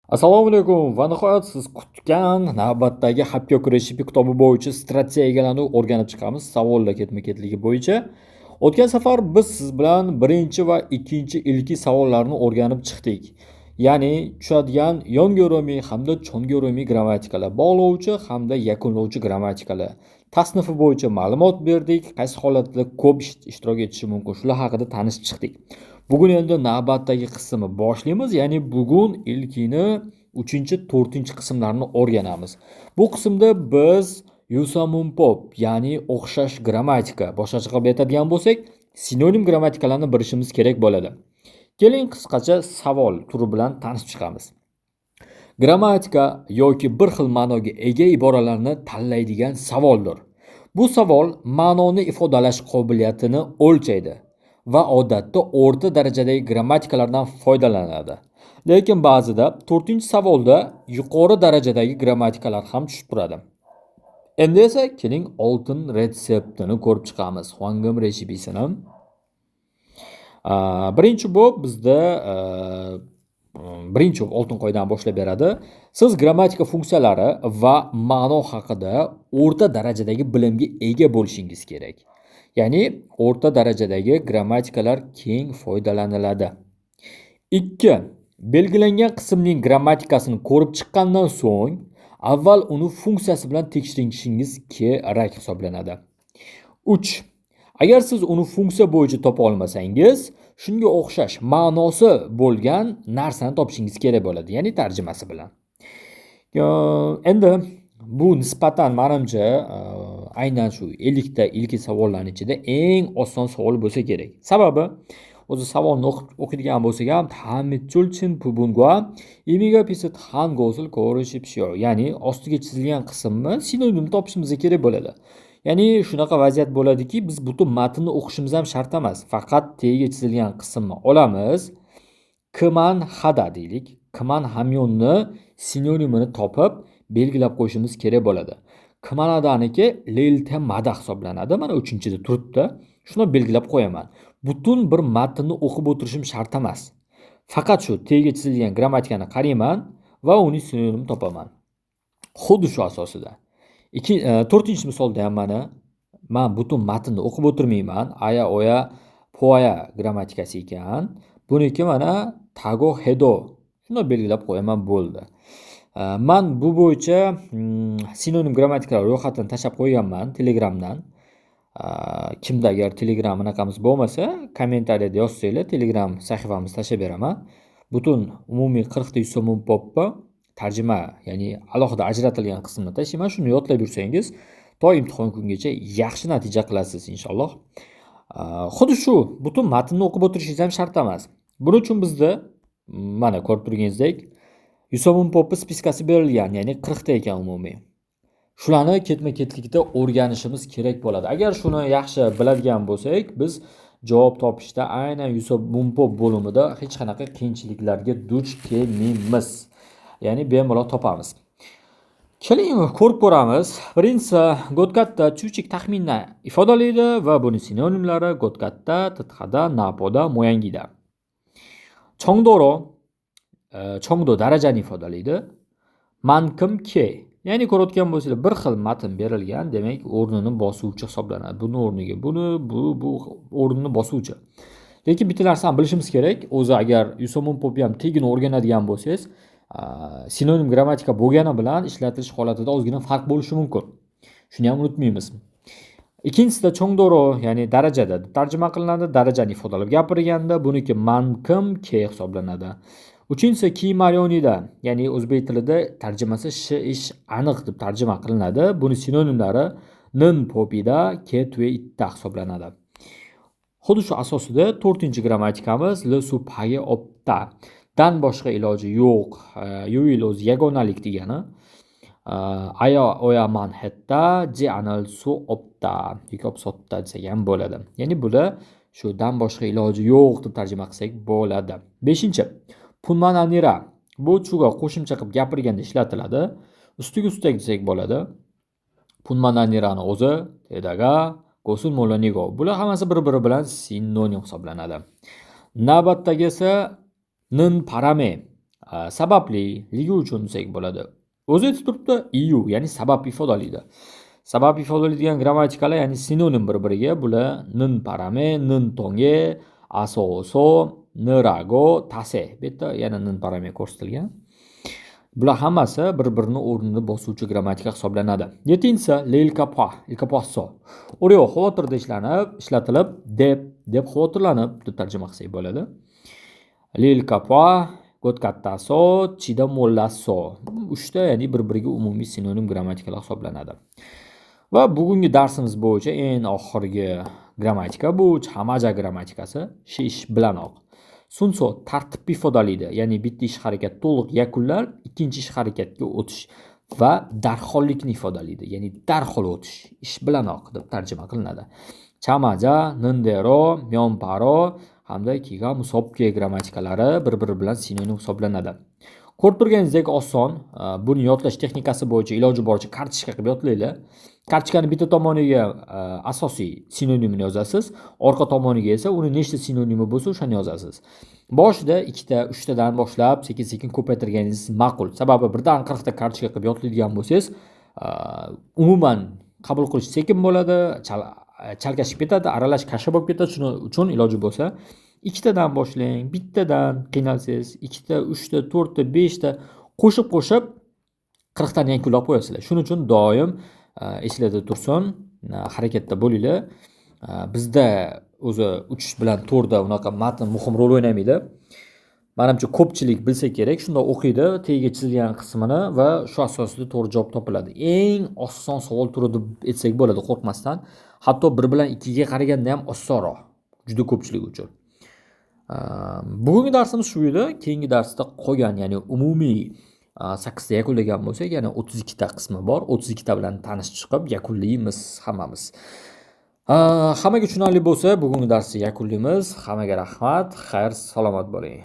Assalomu alaykum va nihoyat siz kutgan navbatdagi Happyoku Recipe kitobi bo'yicha strategiyalarni o'rganib chiqamiz. Savollar ketma-ketligi bo'yicha. O'tgan safar biz siz bilan birinchi va ikkinchi ilki savollarni o'rganib chiqdik. Ya'ni tushadigan yongo'romiy hamda chongo'romiy grammatikalar, bog'lovchi hamda yakunlovchi grammatikalar. Tasnifi bo'yicha ma'lumot berdik, qaysi holatda ko'p ishtirok etishi mumkin, shular haqida tanishib chiqdik. Bugun endi navbatdagi qismni boshlaymiz, ya'ni bugun ilkini 3-4 qismlarini o'rganamiz. Bu qismda biz yusamunpop, ya'ni o'xshash grammatika, boshqacha qilib aytadigan bo'lsak, sinonim grammatikalarni bilishimiz kerak bo'ladi. Keling qisqacha savol turi bilan tanishib chiqamiz. Grammatika yoki bir xil ma'noga ega iboralarni tanlaydigan savoldir. Bu savol ma'noni ifodalash qobiliyatini o'lchaydi va odatda o'rta darajadagi grammatikalardan foydalanadi. Lekin ba'zida 4-savolda yuqori darajadagi grammatikalar ham tushib turadi. Endi esa keling oltin retseptini ko'rib chiqamiz. Hwangim retseptisini. Birinchi bo'lib bizda birinchi oltin qoidadan boshlab beradi. Siz grammatika funksiyalari va ma'no haqida o'rta darajadagi bilimga ega bo'lishingiz kerak. Ya'ni o'rta darajadagi grammatikalar keng foydalaniladi. 2. Belgilangan qismning grammatikasini ko'rib chiqqandan so'ng, avval uni funksiyasi bilan tekshirishingiz kerak hisoblanadi. 3. Agar siz uni funksiya bo'yicha topa olmasangiz, shunga o'xshash ma'nosi bo'lgan narsani topishingiz kerak bo'ladi, ya'ni tarjimasi bilan. Endi bu nisbatan menimcha aynan shu 50 ta ilk savollarning ichida eng oson savol bo'lsa kerak. Sababi o'zi savolni o'qiydigan bo'lsak ham ta'midchulchin pubungwa imiga pisat hangosil ko'rishibshiyo, ya'ni ostiga chizilgan qismni sinonim topishimiz kerak bo'ladi. Ya'ni shunaqa vaziyat bo'ladiki, biz butun matnni o'qishimiz ham shart emas. Faqat tagiga chizilgan qismni olamiz. Kman hada deylik. Kman hamyonni sinonimini topib belgilab qo'yishimiz kerak bo'ladi. Kmanadaniki lelta mada hisoblanadi. Mana 3-da turibdi. Shuni belgilab qo'yaman. Butun bir matnni o'qib o'tirishim shart emas. Faqat shu tagiga chizilgan grammatikani qarayman va uning sinonimini topaman. Xuddi shu asosida. 4-misolda ham men butun matnni o'qib o'tirmayman. Aya oya poya grammatikasi ekan. Buniki mana tago hedo. Shuni belgilab qo'yaman, bo'ldi. Men bu bo'yicha sinonim grammatikalar ro'yxatini tashlab qo'yganman Telegramdan. Kimda agar Telegram anaqamiz bo'lmasa, kommentariyada yozsanglar, Telegram sahifamizni tashlab beraman. Butun umumiy 40 ta yusamunpopni tarjima, ya'ni alohida ajratilgan qismini tashlayman. Shuni yodlab yursangiz, to imtihon kungacha yaxshi natija qilasiz inshaalloh. Xuddi shu butun matnni o'qib o'tirishingiz ham shart emas. Buning uchun bizda mana ko'rib turganingizdek yusamunpopni spiskasi berilgan, ya'ni 40 ta ekan umumiy. Shularni ketma-ketlikda o'rganishimiz kerak bo'ladi. Agar shuni yaxshi biladigan bo'lsak, biz javob topishda aynan yusamunpop bo'limida hech qanaqa qiyinchiliklarga duch kelmaymiz. Ya'ni bemalol topamiz. Keling ko'rib ko'ramiz. Birinchisi godkatta chuchik taxminni ifodalaydi va buning sinonimlari godkatta, titxada, napoda, moyangida. Chongdoro chongdo darajani ifodalaydi. Mankim ke, ya'ni ko'rayotgan bo'lsanglar bir xil matn berilgan, demak o'rnini bosuvchi hisoblanadi. Buni o'rniga bu o'rnini bosuvchi. Lekin bitta narsani bilishimiz kerak. O'zi agar yusamunpopni ham tegini o'rganadigan bo'lsangiz, sinonim grammatika bo'lgani bilan ishlatilish holatida ozgina farq bo'lishi mumkin. Shuni ham unutmaymiz. Ikkinchisida chongdoro, ya'ni darajada tarjima qilinadi, darajani ifodalab gapirganda buniki mankim ke hisoblanadi. Uchinchisi kimaryonida, ya'ni o'zbek tilida tarjimasi ish aniq deb tarjima qilinadi. Buni sinonimlari nin popida, ket va itta hisoblanadi. Xuddi shu asosida 4-grammatikamiz l supagi opta. Dan boshqa iloji yo'q. Yuil o'z yagonalik degani. Aya oya man hetta ji anal su opta yoki opsotda desak ham bo'ladi. Ya'ni bular shu dan boshqa iloji yo'q deb tarjima qilsak bo'ladi. 5. Punmananira. Bu chuga qo'shimcha qilib gapirganda ishlatiladi. Ustiga ustak desak bo'ladi. Punmananirani o'zi tedaga gosun molanigo. Bular hammasi bir-biri bilan sinonim hisoblanadi. Navbatdagi esa nin parame. sababligi uchun desak bo'ladi. O'zi aytib turibdi EU, ya'ni sabab ifodalaydi. Sabab ifodalaydigan grammatikalar, ya'ni sinonim bir-biriga. Bular nin parame, nin tonge, asoso, nirago, tase. Bu yerda yana nin parame ko'rsatilgan. Bular hammasi bir-birini o'rnini bosuvchi grammatika hisoblanadi. 7-si il caposso. Oreo xavotirda ishlatilib deb xavotirlanib deb tarjima qilsak bo'ladi. Il capo, god kattaso, chida mollaso. 3ta, ya'ni bir-biriga umumiy sinonim grammatikalar hisoblanadi. Va bugungi darsimiz bo'yicha eng oxirgi grammatika bu chamaja grammatikasi, ish bilanoq. Sunso tartib ifodalaydi, ya'ni bitta ish harakat to'liq yakunlar, ikkinchi ish harakatga o'tish va darhollikni ifodalaydi, ya'ni darhol o'tish, ish bilanoq deb tarjima qilinadi. Chamaja, nindero, myomparo hamda kiga musobke grammatikalari bir-biri bilan sinonim hisoblanadi. Ko'rib turganingizdek oson. Buni yodlash texnikasi bo'yicha iloji boricha kartochka qilib yodlaylik. Kartochkani bitta tomoniga asosiy sinonimini yozasiz, orqa tomoniga esa uni nechta sinonimi bo'lsa o'shani yozasiz. Boshida 2ta, 3tadan boshlab sekin-sekin ko'paytirganingiz ma'qul. Sababi birdan 40 ta kartochka qilib yodlaydigan bo'lsangiz, umuman qabul qilish sekin bo'ladi, chalkashib ketadi, aralash kasha bo'lib ketadi. Shuning uchun iloji bo'lsa 2tadan boshlang, bittadan qiynalsangiz 2ta, 3ta, 4ta, 5ta qo'shib 40 tani yakunlab qo'yasizlar. Shuning uchun doim eslarda tursin, harakatda bo'linglar. Bizda o'zi uchish bilan to'rda unaqa matn muhim rol o'ynamaydi. Menimcha ko'pchilik bilsa kerak, shunda o'qiydi, tagiga chizilgan qismini va shu asosida to'g'ri javob topiladi. Eng oson savol turi deb aytsak bo'ladi, qo'rqmasdan. Hatto 1 bilan 2 ga qaraganda ham osonroq, juda ko'pchilik uchun. Bugungi darsimiz shu edi. Keyingi darsda qolgan, ya'ni umumiy 8 ta yakunlagan bo'lsak, yana 32 ta qismi bor. 32 ta bilan tanishib chiqib yakunlaymiz hammamiz. Hammaga tushunarli bo'lsa, bugungi darsni yakunlaymiz. Hammaga rahmat, xayr, salomat bo'ling.